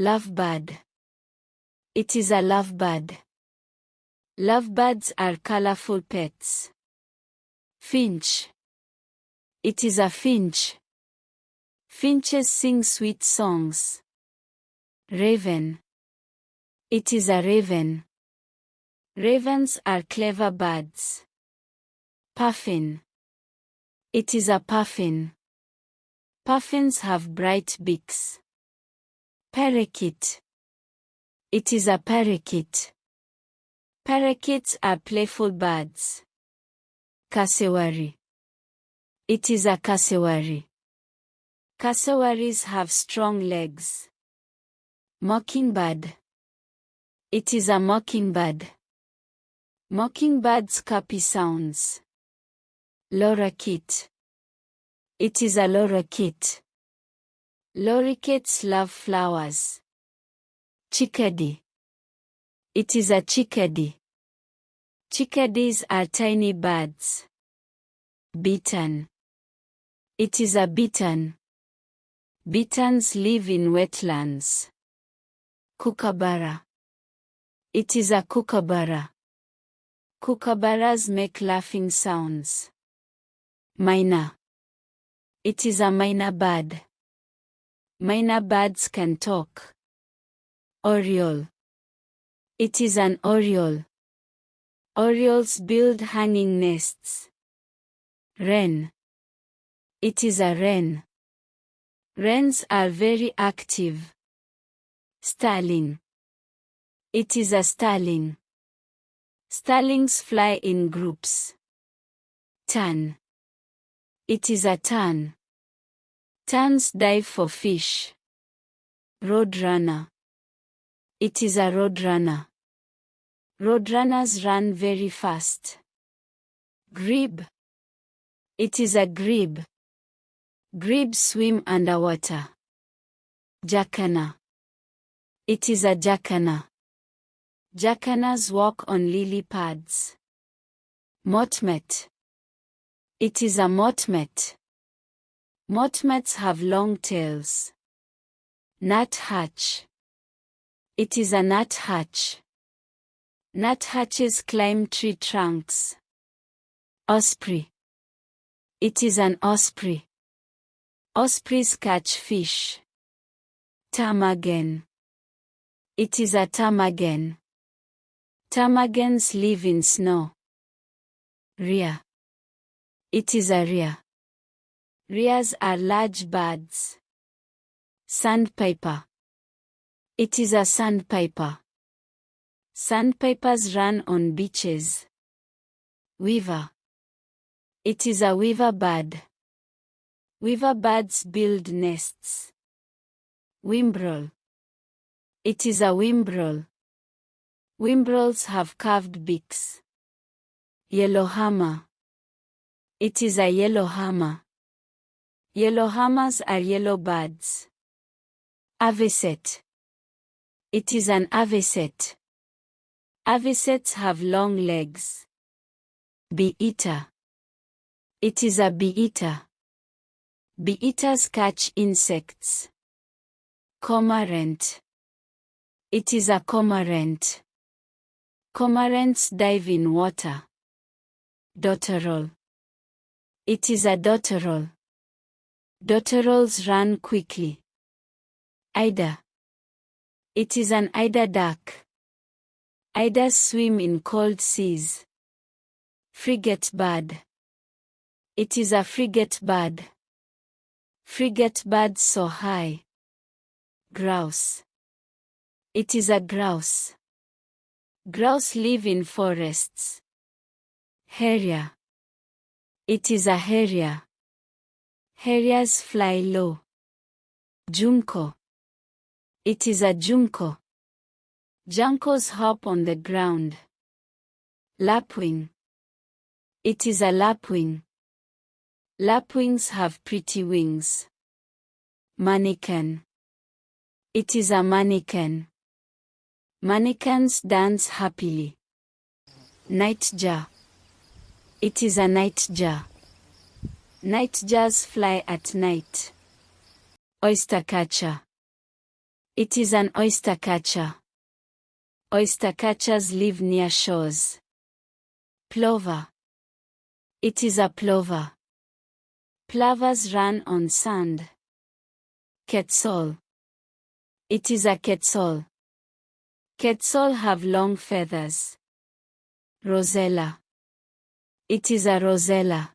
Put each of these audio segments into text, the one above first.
Lovebird. It is a lovebird. Lovebirds are colorful pets. Finch. It is a finch. Finches sing sweet songs. Raven. It is a raven. Ravens are clever birds. Puffin. It is a puffin. Puffins have bright beaks. Parakeet. It is a parakeet. Parakeets are playful birds. Cassowary. It is a cassowary. Cassowaries have strong legs. Mockingbird. It is a mockingbird. Mockingbirds copy sounds. Lorikeet. It is a lorikeet. Lorikeets love flowers. Chickadee. It is a chickadee. Chickadees are tiny birds. Bittern. It is a bittern. Bitterns live in wetlands. Kookaburra. It is a kookaburra. Kookaburras make laughing sounds. Myna. It is a myna bird. Myna birds can talk. Oriole. It is an oriole. Orioles build hanging nests. Wren. It is a wren. Wrens are very active. Starling. It is a starling. Starlings fly in groups. Tern. It is a tern. Terns dive for fish. Roadrunner. It is a roadrunner. Roadrunners run very fast. Grebe. It is a grebe. Grebes swim underwater. Jacana. It is a jacana. Jacanas walk on lily pads. Motmet. It is a motmet. Motmets have long tails. Nuthatch. It is a nuthatch. Nuthatches climb tree trunks. Osprey. It is an osprey. Ospreys catch fish. Ptarmigan. It is a ptarmigan. Ptarmigans live in snow. Rhea. It is a rhea. Rheas are large birds. Sandpiper. It is a sandpiper. Sandpipers run on beaches. Weaver. It is a weaver bird. Weaver birds build nests. Whimbrel. It is a whimbrel. Whimbrels have curved beaks. Yellowhammer. It is a yellowhammer. Yellowhammers are yellow birds. Avocet. It is an avocet. Avocets have long legs. Bee-eater. It is a bee-eater. Bee-eaters catch insects. Cormorant. It is a cormorant. Cormorants dive in water. Dotterel. It is a dotterel. Dotterels run quickly. Eider. It is an eider duck. Eiders swim in cold seas. Frigate bird. It is a frigate bird. Frigate birds soar high. Grouse. It is a grouse. Grouse live in forests. Harrier. It is a harrier. Harriers fly low. Junco. It is a junco. Juncos hop on the ground. Lapwing. It is a lapwing. Lapwings have pretty wings. Mannequin. It is a mannequin. Mannequins dance happily. Nightjar. It is a nightjar. Nightjars fly at night. Oystercatcher. It is an oystercatcher. Oystercatchers live near shores. Plover. It is a plover. Plovers run on sand. Quetzal. It is a quetzal. Quetzal have long feathers. Rosella. It is a rosella.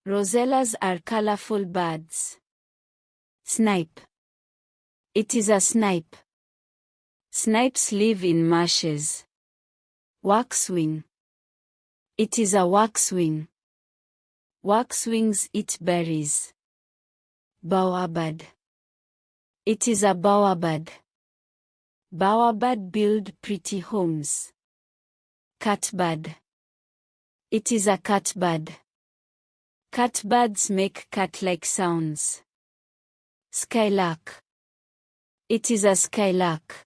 Rosellas are colorful birds. Snipe. It is a snipe. Snipes live in marshes. Waxwing. It is a waxwing. Waxwings eat berries. Bowerbird. It is a bowerbird. Bowerbird build pretty homes. Catbird. It is a catbird. Catbirds make cat-like sounds. Skylark. It is a skylark.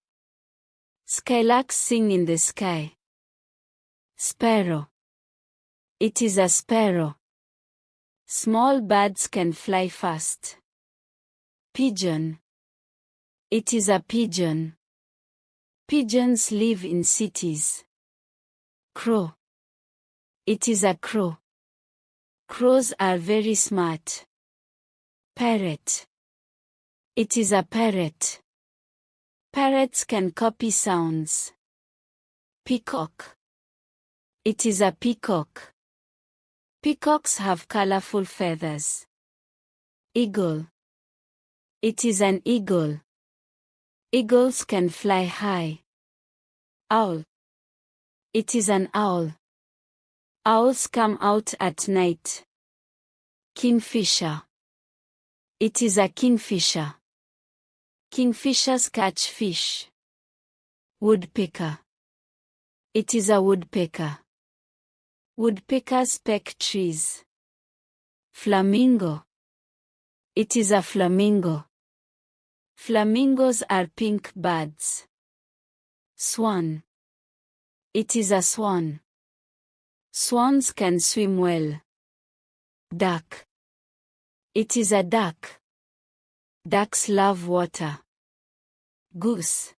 Skylarks sing in the sky. Sparrow. It is a sparrow. Small birds can fly fast. Pigeon. It is a pigeon. Pigeons live in cities. Crow. It is a crow. Crows are very smart. Parrot. It is a parrot. Parrots can copy sounds. Peacock. It is a peacock. Peacocks have colorful feathers. Eagle. It is an eagle. Eagles can fly high. Owl. It is an owl. Owls come out at night. Kingfisher. It is a kingfisher. Kingfishers catch fish. Woodpecker. It is a woodpecker. Woodpeckers peck trees. Flamingo. It is a flamingo. Flamingos are pink birds. Swan. It is a swan. Swans can swim well. Duck. It is a duck. Ducks love water. Goose.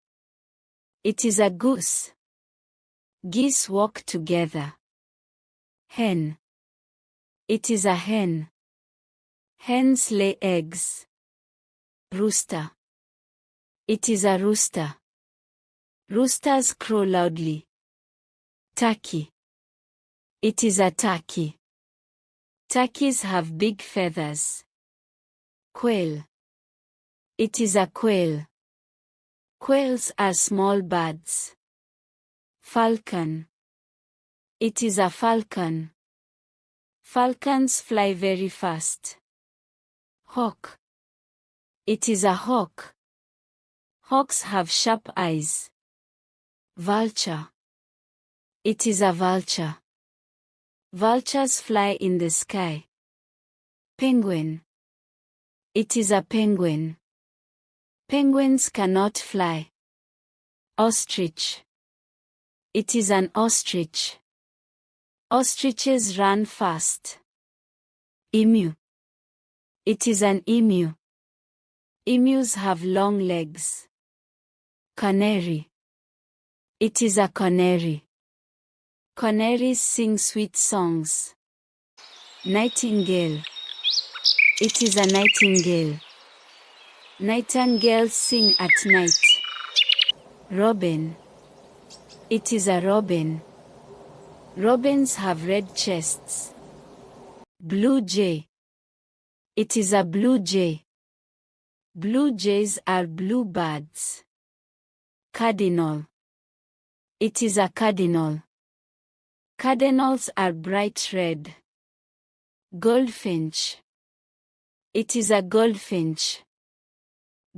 It is a goose. Geese walk together. Hen. It is a hen. Hens lay eggs. Rooster. It is a rooster. Roosters crow loudly. Turkey. It is a turkey. Turkeys have big feathers. Quail. It is a quail. Quails are small birds. Falcon. It is a falcon. Falcons fly very fast. Hawk. It is a hawk. Hawks have sharp eyes. Vulture. It is a vulture. Vultures fly in the sky. Penguin. It is a penguin. Penguins cannot fly. Ostrich. It is an ostrich. Ostriches run fast. Emu. It is an emu. Emus have long legs. Canary. It is a canary. Canaries sing sweet songs. Nightingale. It is a nightingale. Nightingales sing at night. Robin. It is a robin. Robins have red chests. Blue jay. It is a blue jay. Blue jays are blue birds. Cardinal. It is a cardinal. Cardinals are bright red. Goldfinch. It is a goldfinch.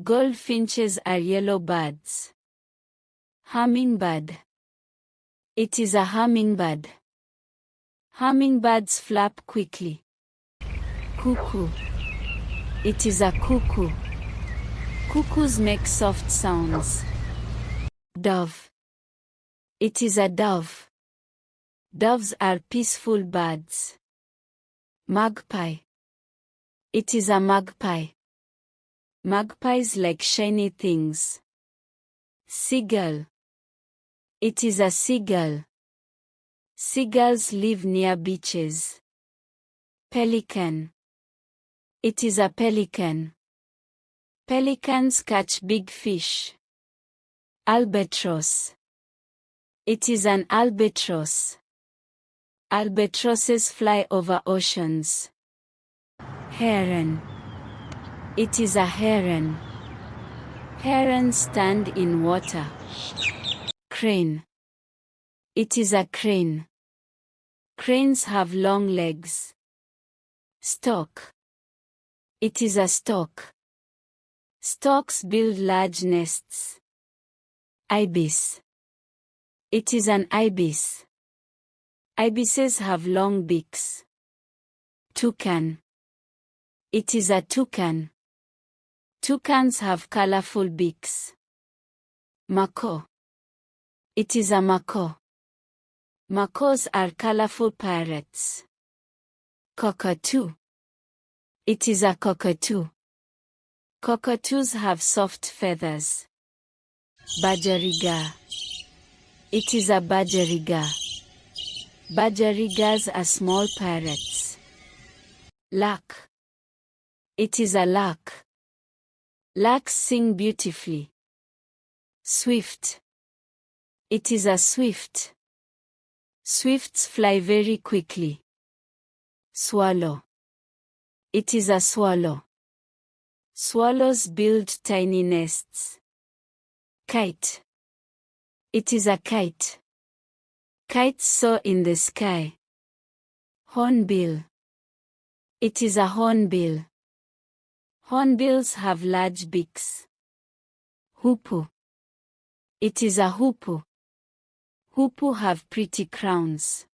Goldfinches are yellow birds. Hummingbird. It is a hummingbird. Hummingbirds flap quickly. Cuckoo. It is a cuckoo. Cuckoos make soft sounds. Dove. It is a dove. Doves are peaceful birds. Magpie. It is a magpie. Magpies like shiny things. Seagull. It is a seagull. Seagulls live near beaches. Pelican. It is a pelican. Pelicans catch big fish. Albatross. It is an albatross. Albatrosses fly over oceans. Heron. It is a heron. Herons stand in water. Crane. It is a crane. Cranes have long legs. Stork. It is a stork. Storks build large nests. Ibis. It is an ibis. Ibises have long beaks. Toucan. It is a toucan. Toucans have colorful beaks. Macaw. It is a macaw. Macaws are colorful parrots. Cockatoo. It is a cockatoo. Cockatoos have soft feathers. Budgerigar. It is a budgerigar. Budgerigars are small parrots. Lark. It is a lark. Larks sing beautifully. Swift. It is a swift. Swifts fly very quickly. Swallow. It is a swallow. Swallows build tiny nests. Kite. It is a kite. Kites soar in the sky. Hornbill. It is a hornbill. Hornbills have large beaks. Hoopoe. It is a hoopoe. Hoopoe have pretty crowns.